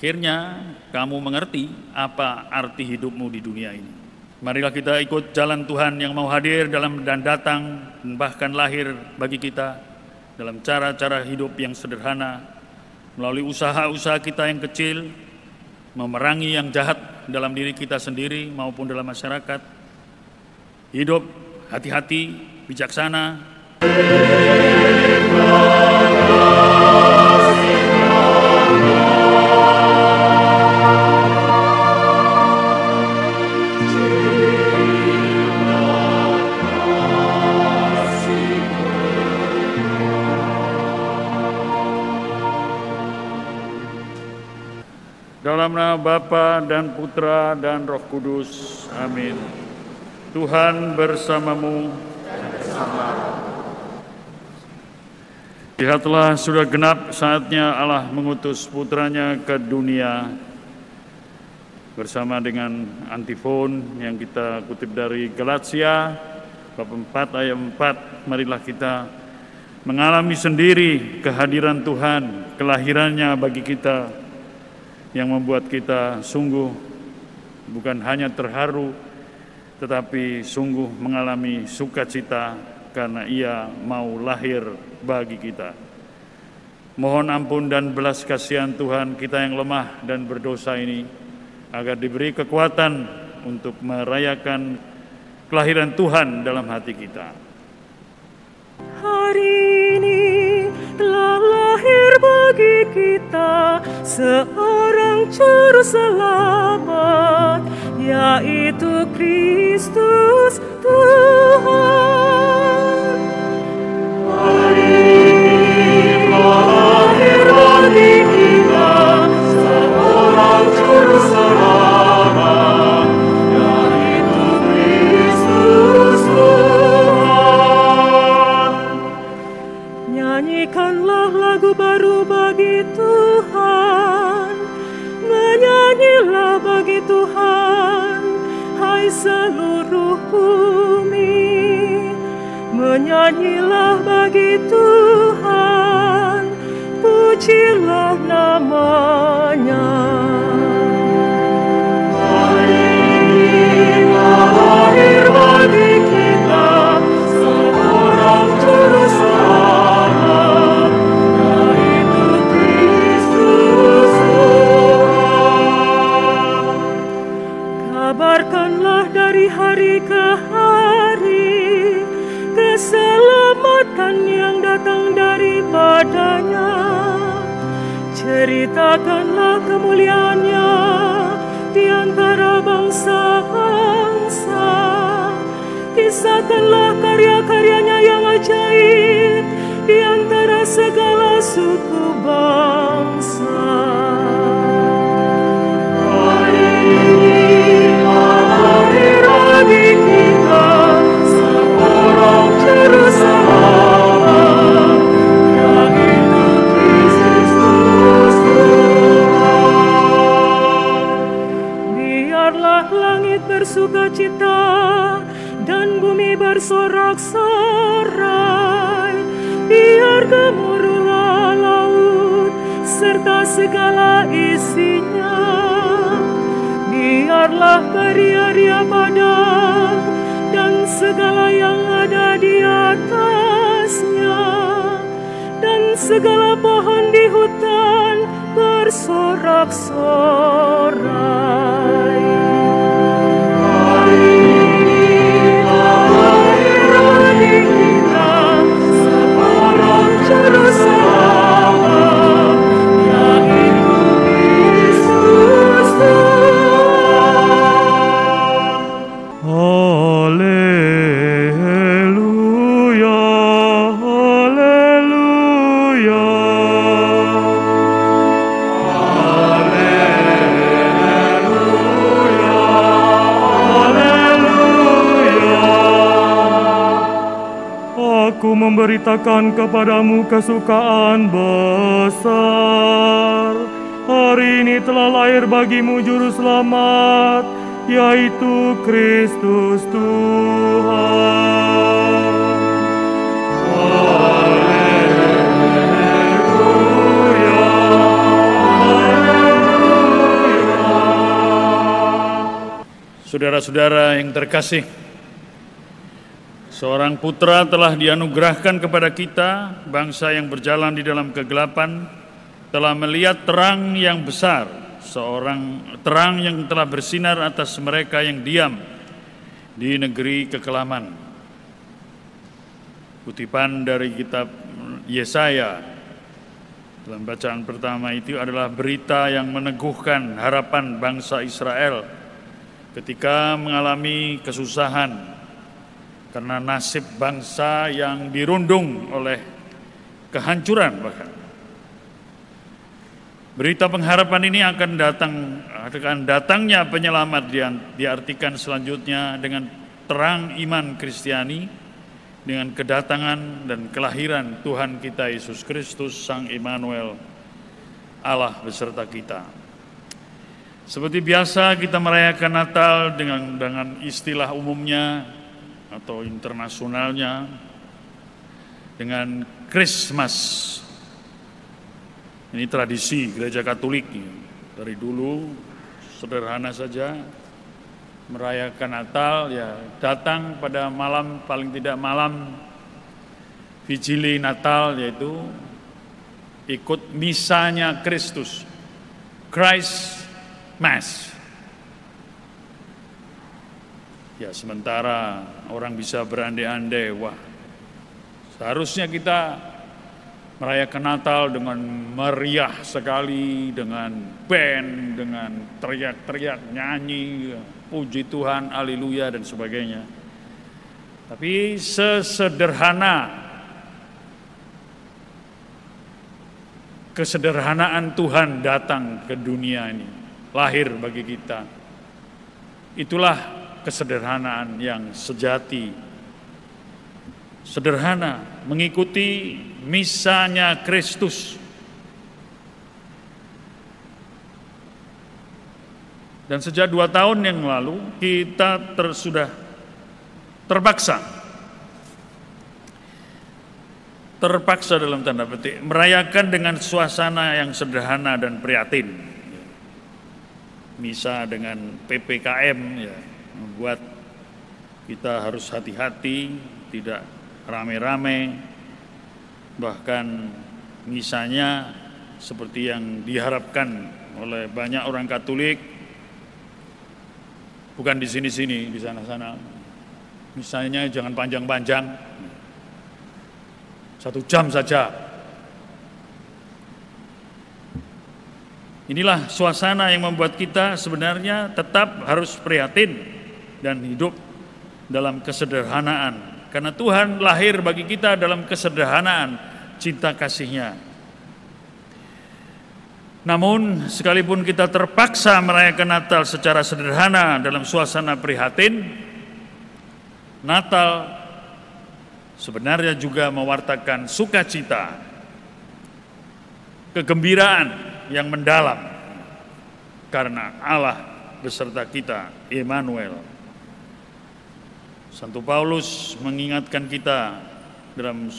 akhirnya kamu mengerti apa arti hidupmu di dunia ini. Marilah kita ikut jalan Tuhan yang mau hadir dalam dan datang dan bahkan lahir bagi kita dalam cara-cara hidup yang sederhana, melalui usaha-usaha kita yang kecil, memerangi yang jahat dalam diri kita sendiri maupun dalam masyarakat. Hidup hati-hati, bijaksana. Dalam nama Bapa dan Putra dan Roh Kudus. Amin. Tuhan bersamamu. Lihatlah, sudah genap saatnya Allah mengutus putranya ke dunia. Bersama dengan antifon yang kita kutip dari Galatia bab 4 ayat 4, marilah kita mengalami sendiri kehadiran Tuhan, kelahirannya bagi kita, yang membuat kita sungguh bukan hanya terharu, tetapi sungguh mengalami sukacita karena Ia mau lahir bagi kita. Mohon ampun dan belas kasihan Tuhan kita yang lemah dan berdosa ini, agar diberi kekuatan untuk merayakan kelahiran Tuhan dalam hati kita. Hari ini telah lahir bagi kita seorang juru selamat, yaitu Kristus Tuhan. Hari ini telah lahir bagi kita seorang juru selamat, yaitu Kristus Tuhan. Nyanyikanlah lagu baru bagi Tuhan, menyanyilah bagi Tuhan, hai seluruh bumi. Menyanyilah bagi Tuhan, pujilah namanya. Hari ini lahir bagi kita seorang juru selamat, yaitu Kristus Tuhan. Kabarkanlah dari hari ke hari keselamatan yang datang daripadanya. Ceritakanlah kemuliaannya di antara bangsa-bangsa. Kisahkanlah karya-karyanya yang ajaib di antara segala suku bangsa. Hari ini lahir bagi kita seorang juru selamat, yaitu Kristus Tuhan. Biarlah langit bersukacita dan bumi bersorak-sorai. Biar gemuruhlah laut serta segala isinya. Biarlah beria-ria padang dan segala yang ada di atasnya, dan segala pohon di hutan bersorak-sorai. Hari ini lahir bagi kita seorang juru selamat, yaitu Kristus Tuhan. Haleluya, haleluya. Aku memberitakan kepadamu kesukaan besar. Hari ini telah lahir bagimu juru selamat, yaitu Kristus Tuhan. Haleluya, haleluya. Saudara-saudara yang terkasih, seorang putra telah dianugerahkan kepada kita, bangsa yang berjalan di dalam kegelapan, telah melihat terang yang besar, seorang terang yang telah bersinar atas mereka yang diam di negeri kekelaman. Kutipan dari kitab Yesaya dalam bacaan pertama itu adalah berita yang meneguhkan harapan bangsa Israel ketika mengalami kesusahan karena nasib bangsa yang dirundung oleh kehancuran bahkan. Berita pengharapan ini akan datangnya penyelamat diartikan selanjutnya dengan terang iman Kristiani, dengan kedatangan dan kelahiran Tuhan kita Yesus Kristus, Sang Immanuel, Allah beserta kita. Seperti biasa kita merayakan Natal dengan istilah umumnya atau internasionalnya dengan Christmas. Ini tradisi gereja Katolik dari dulu, sederhana saja merayakan Natal, ya datang pada malam, paling tidak malam Vigili Natal, yaitu ikut misanya Kristus, Christ Mass. Ya, sementara orang bisa berandai-andai, wah seharusnya kita merayakan Natal dengan meriah sekali, dengan band, dengan teriak-teriak, nyanyi, puji Tuhan, haleluya dan sebagainya. Tapi kesederhanaan Tuhan datang ke dunia ini, lahir bagi kita. Itulah kesederhanaan yang sejati. Sederhana, mengikuti misanya Kristus. Dan sejak 2 tahun yang lalu kita sudah terpaksa dalam tanda petik merayakan dengan suasana yang sederhana dan prihatin. Misa dengan PPKM ya, membuat kita harus hati-hati, tidak rame-rame, bahkan misanya seperti yang diharapkan oleh banyak orang Katolik, bukan di sini-sini, di sana-sana. Misanya jangan panjang-panjang, 1 jam saja. Inilah suasana yang membuat kita sebenarnya tetap harus prihatin dan hidup dalam kesederhanaan. Karena Tuhan lahir bagi kita dalam kesederhanaan cinta kasih-Nya. Namun sekalipun kita terpaksa merayakan Natal secara sederhana dalam suasana prihatin, Natal sebenarnya juga mewartakan sukacita, kegembiraan yang mendalam karena Allah beserta kita, Immanuel. Santo Paulus mengingatkan kita dalam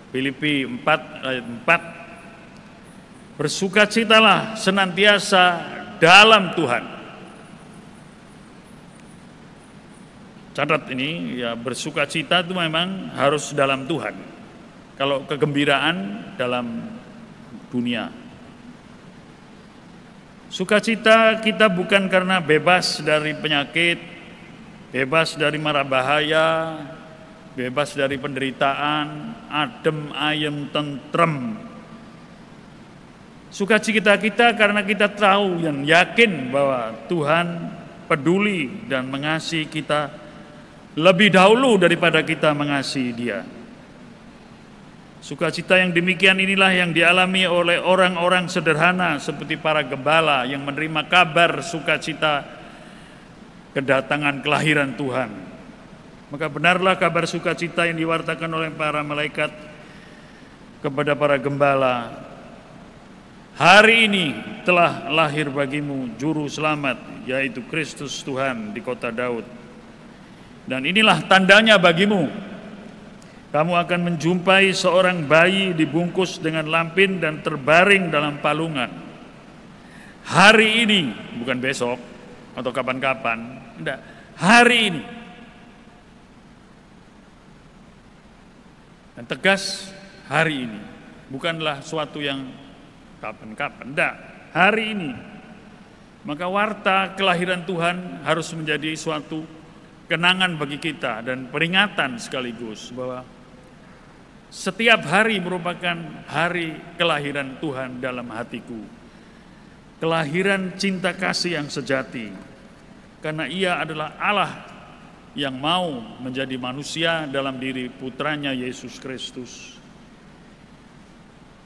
Filipi 4 ayat 4, bersukacitalah senantiasa dalam Tuhan. Catat ini, ya bersukacita itu memang harus dalam Tuhan. Kalau kegembiraan dalam dunia. Sukacita kita bukan karena bebas dari penyakit, bebas dari mara bahaya, bebas dari penderitaan, adem, ayem, tentrem. Sukacita kita karena kita tahu dan yakin bahwa Tuhan peduli dan mengasihi kita lebih dahulu daripada kita mengasihi Dia. Sukacita yang demikian inilah yang dialami oleh orang-orang sederhana seperti para gembala yang menerima kabar sukacita kedatangan kelahiran Tuhan. Maka benarlah kabar sukacita yang diwartakan oleh para malaikat kepada para gembala. Hari ini telah lahir bagimu juru selamat, yaitu Kristus Tuhan di kota Daud. Dan inilah tandanya bagimu. Kamu akan menjumpai seorang bayi dibungkus dengan lampin dan terbaring dalam palungan. Hari ini, bukan besok, atau kapan-kapan. Tidak, hari ini. Dan tegas, hari ini. Bukanlah suatu yang kapan-kapan. Tidak, hari ini. Maka warta kelahiran Tuhan harus menjadi suatu kenangan bagi kita dan peringatan sekaligus bahwa setiap hari merupakan hari kelahiran Tuhan dalam hatiku. Kelahiran cinta kasih yang sejati. Karena Ia adalah Allah yang mau menjadi manusia dalam diri putranya Yesus Kristus.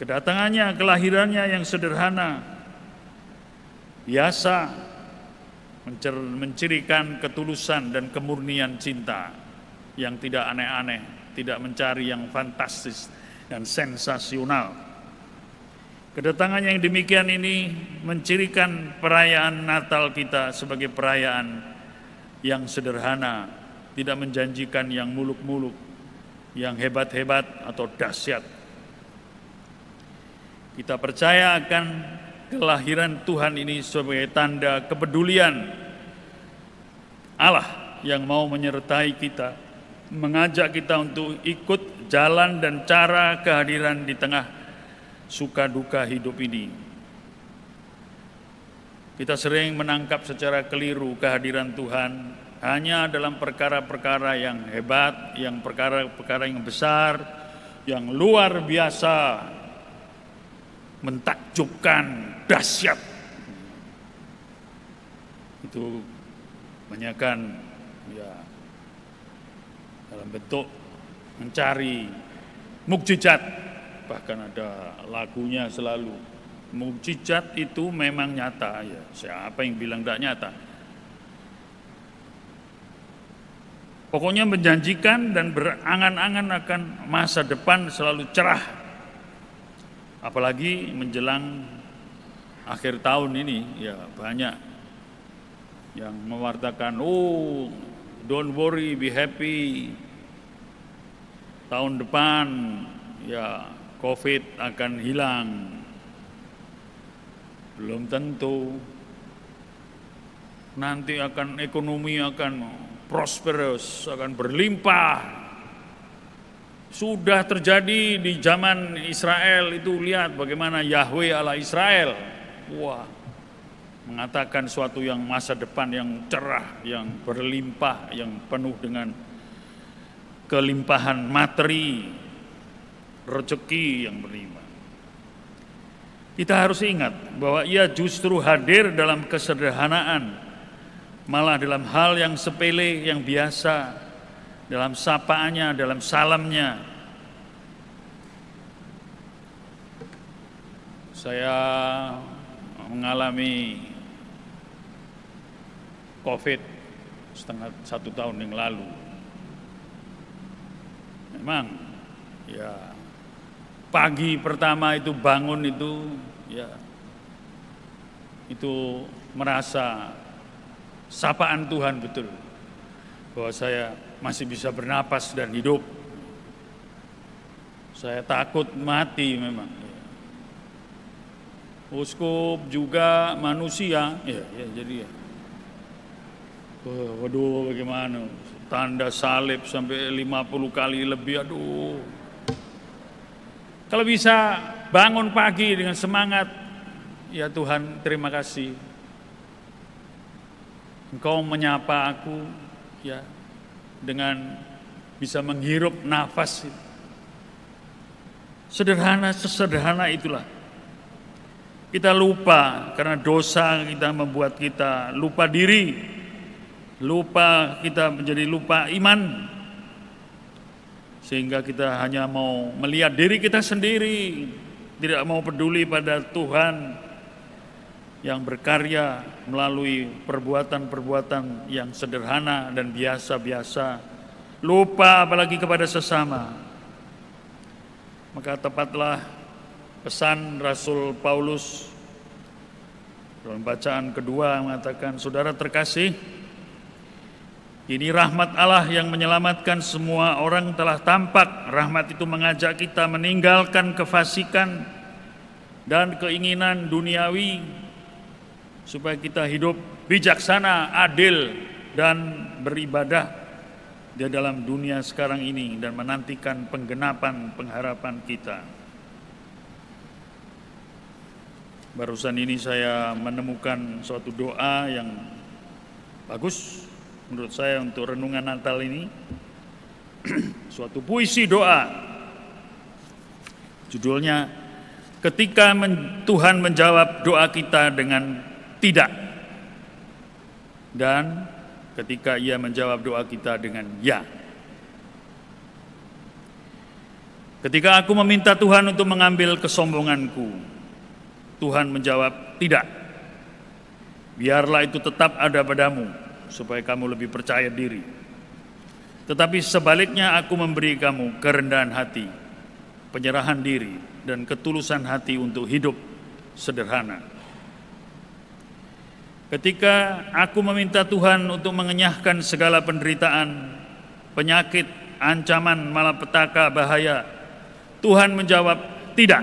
Kedatangannya, kelahirannya yang sederhana, biasa, mencirikan ketulusan dan kemurnian cinta yang tidak aneh-aneh, tidak mencari yang fantastis dan sensasional. Kedatangan yang demikian ini mencirikan perayaan Natal kita sebagai perayaan yang sederhana, tidak menjanjikan yang muluk-muluk, yang hebat-hebat atau dahsyat. Kita percaya akan kelahiran Tuhan ini sebagai tanda kepedulian Allah yang mau menyertai kita, mengajak kita untuk ikut jalan dan cara kehadiran di tengah suka duka hidup ini. Kita sering menangkap secara keliru kehadiran Tuhan hanya dalam perkara-perkara yang hebat, yang perkara-perkara yang besar, yang luar biasa, mentakjubkan, dahsyat. Itu kebanyakan ya dalam bentuk mencari mukjizat, bahkan ada lagunya selalu. Mukjizat itu memang nyata, ya siapa yang bilang tidak nyata? Pokoknya menjanjikan dan berangan-angan akan masa depan selalu cerah. Apalagi menjelang akhir tahun ini, ya banyak yang mewartakan, oh don't worry, be happy. Tahun depan ya COVID akan hilang. Belum tentu. Nanti akan ekonomi akan prosperous, akan berlimpah. Sudah terjadi di zaman Israel itu, lihat bagaimana Yahweh Allah Israel. Wah, mengatakan suatu yang masa depan yang cerah, yang berlimpah, yang penuh dengan kelimpahan materi, rezeki yang berlimpah. Kita harus ingat bahwa Ia justru hadir dalam kesederhanaan, malah dalam hal yang sepele, yang biasa, dalam sapaannya, dalam salamnya. Saya mengalami COVID satu tahun yang lalu. Memang, ya pagi pertama itu bangun itu, ya itu merasa sapaan Tuhan betul, bahwa saya masih bisa bernapas dan hidup. Saya takut mati memang. Uskup juga manusia, ya jadi ya. Waduh bagaimana, tanda salib sampai 50 kali lebih, aduh. Kalau bisa bangun pagi dengan semangat, ya Tuhan terima kasih. Engkau menyapa aku, ya, dengan bisa menghirup nafas. Sesederhana itulah. Kita lupa karena dosa kita membuat kita lupa diri, lupa, kita menjadi lupa iman, sehingga kita hanya mau melihat diri kita sendiri, tidak mau peduli pada Tuhan yang berkarya melalui perbuatan-perbuatan yang sederhana dan biasa-biasa, lupa apalagi kepada sesama. Maka tepatlah pesan Rasul Paulus dalam bacaan kedua mengatakan, saudara terkasih, ini rahmat Allah yang menyelamatkan semua orang telah tampak. Rahmat itu mengajak kita meninggalkan kefasikan dan keinginan duniawi, supaya kita hidup bijaksana, adil, dan beribadah di dalam dunia sekarang ini dan menantikan penggenapan pengharapan kita. Barusan ini saya menemukan suatu doa yang bagus menurut saya untuk renungan Natal ini. Suatu puisi doa. Judulnya, ketika Tuhan menjawab doa kita dengan tidak, dan ketika Ia menjawab doa kita dengan ya. Ketika aku meminta Tuhan untuk mengambil kesombonganku, Tuhan menjawab tidak. Biarlah itu tetap ada padamu, supaya kamu lebih percaya diri. Tetapi sebaliknya aku memberi kamu kerendahan hati, penyerahan diri, dan ketulusan hati untuk hidup sederhana. Ketika aku meminta Tuhan untuk mengenyahkan segala penderitaan, penyakit, ancaman, malapetaka, bahaya, Tuhan menjawab tidak.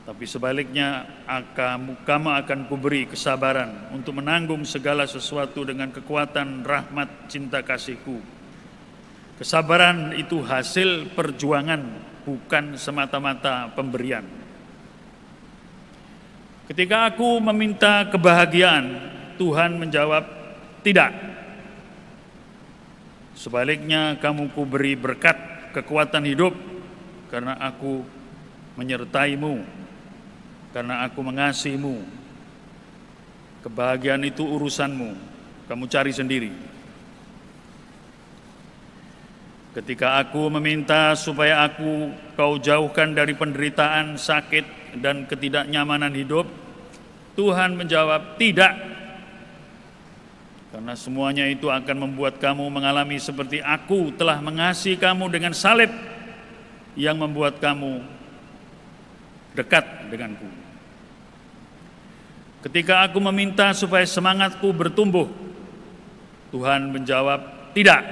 Tapi sebaliknya kamu akan kuberi kesabaran untuk menanggung segala sesuatu dengan kekuatan rahmat cinta kasihku. Kesabaran itu hasil perjuangan, bukan semata-mata pemberian. Ketika aku meminta kebahagiaan, Tuhan menjawab tidak. Sebaliknya kamu kuberi berkat kekuatan hidup, karena aku menyertaimu, karena aku mengasihimu. Kebahagiaan itu urusanmu, kamu cari sendiri. Ketika aku meminta supaya kau jauhkan dari penderitaan, sakit, dan ketidaknyamanan hidup, Tuhan menjawab tidak. Karena semuanya itu akan membuat kamu mengalami seperti aku telah mengasihi kamu dengan salib yang membuat kamu dekat denganku. Ketika aku meminta supaya semangatku bertumbuh, Tuhan menjawab tidak.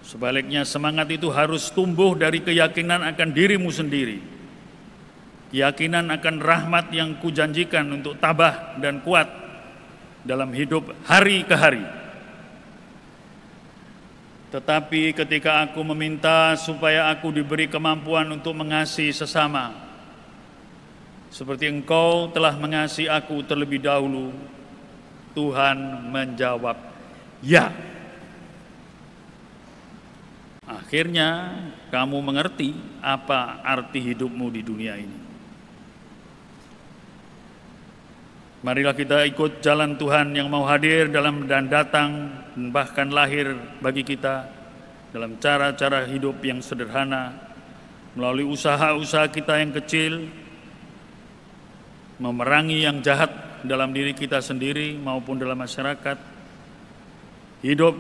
Sebaliknya semangat itu harus tumbuh dari keyakinan akan dirimu sendiri, keyakinan akan rahmat yang kujanjikan untuk tabah dan kuat dalam hidup hari ke hari. Tetapi ketika aku meminta supaya aku diberi kemampuan untuk mengasihi sesama, seperti Engkau telah mengasihi aku terlebih dahulu, Tuhan menjawab ya. Akhirnya kamu mengerti apa arti hidupmu di dunia ini. Marilah kita ikut jalan Tuhan yang mau hadir dalam dan datang, dan bahkan lahir bagi kita dalam cara-cara hidup yang sederhana, melalui usaha-usaha kita yang kecil, memerangi yang jahat dalam diri kita sendiri maupun dalam masyarakat. Hidup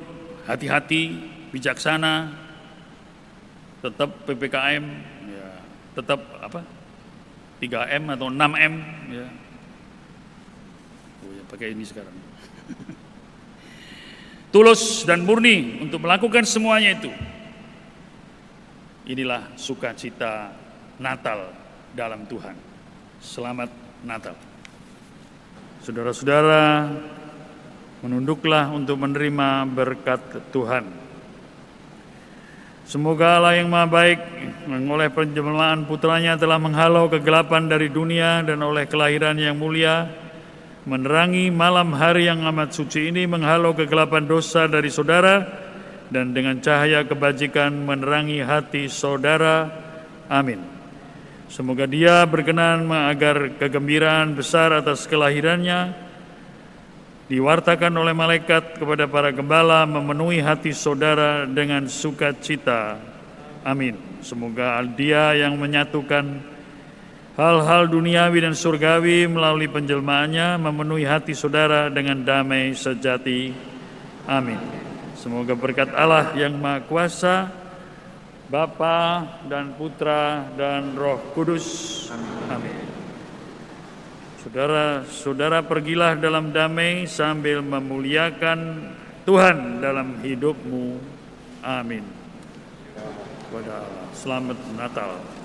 hati-hati, bijaksana, tetap PPKM, ya, tetap 3M atau 6M, ya. Pakai ini sekarang. Tulus dan murni untuk melakukan semuanya itu. Inilah sukacita Natal dalam Tuhan. Selamat Natal. Saudara-saudara, menunduklah untuk menerima berkat Tuhan. Semoga Allah yang Maha Baik oleh penjelmaan putranya telah menghalau kegelapan dari dunia, dan oleh kelahiran yang mulia menerangi malam hari yang amat suci ini, menghalau kegelapan dosa dari saudara, dan dengan cahaya kebajikan menerangi hati saudara. Amin. Semoga Dia berkenan agar kegembiraan besar atas kelahirannya diwartakan oleh malaikat kepada para gembala, memenuhi hati saudara dengan sukacita. Amin. Semoga Dia yang menyatukan hal-hal duniawi dan surgawi melalui penjelmaannya memenuhi hati saudara dengan damai sejati. Amin. Semoga berkat Allah yang Maha Kuasa, Bapa dan Putra dan Roh Kudus. Amin. Saudara-saudara, pergilah dalam damai sambil memuliakan Tuhan dalam hidupmu. Amin. Kepada Allah. Selamat Natal.